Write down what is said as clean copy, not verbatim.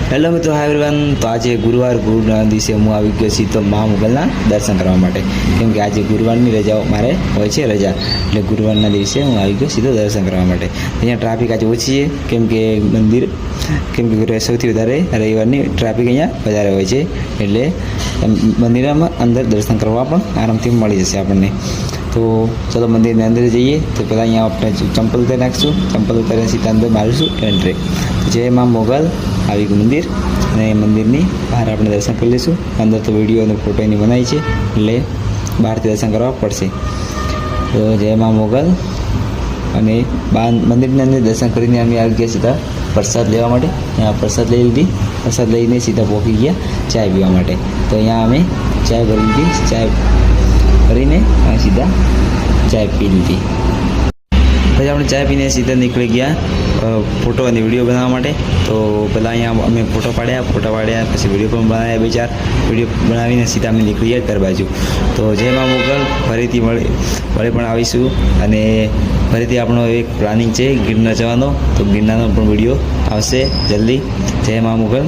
Hello મિત્રો, hi everyone. તો આજે ગુરુના દિવસે હું આવી ગયો છું તો મા મોગલના દર્શન કરવા માટે, કેમ કે આજે ગુરુવારની રજાઓ મારે હોય છે રજા, એટલે ગુરુવારના દિવસે હું આવી ગયો સીધો દર્શન કરવા માટે. અહીંયા ટ્રાફિક આજે ઓછી છે, કેમ કે સૌથી વધારે રવિવારની ટ્રાફિક અહીંયા વધારે હોય છે, એટલે મંદિરમાં અંદર દર્શન કરવા પણ આરામથી મળી જશે આપણને. તો ચલો મંદિરની અંદર જઈએ. તો પહેલાં અહીંયા આપણે ચંપલ ઉતારી નાખીશું, ચંપલ ઉતારીને સીધા અંદર મારીશું એન્ટ્રી. જય મા મોગલ આવી ગયું મંદિર, અને મંદિરની બહાર આપણે દર્શન કરી લઈશું. અંદર તો વિડીયો અને ફોટો એની બનાવી છે, એટલે બહારથી દર્શન કરવા પડશે. તો જય મા મોગલ. અને મંદિરની અંદર દર્શન કરીને અમે આવી ગયા સીધા પ્રસાદ લેવા માટે. અહીંયા પ્રસાદ લઈ લીધી, પ્રસાદ લઈને સીધા પહોંચી ગયા ચાય પીવા માટે. તો અહીંયા અમે ચાય ભરી લીધી, ચાય ભરીને સીધા ચાય પી લીધી. પછી આપણે ચાય પીને સીધા નીકળી ગયા ફોટો અને વિડીયો બનાવવા માટે. તો પહેલાં અહીંયા અમે ફોટો પાડ્યા, પછી વિડીયો પણ બનાવ્યા, 2-4 વિડીયો બનાવીને સીધા અમે નીકળી ગયા ઘર બાજુ. તો જય મા મોગલ. ફરીથી વળે પણ આવીશું, અને ફરીથી આપણો એક પ્લાનિંગ છે ગિરનાર જવાનો, તો ગિરનારનો પણ વિડીયો આવશે જલ્દી. જય મા મોગલ.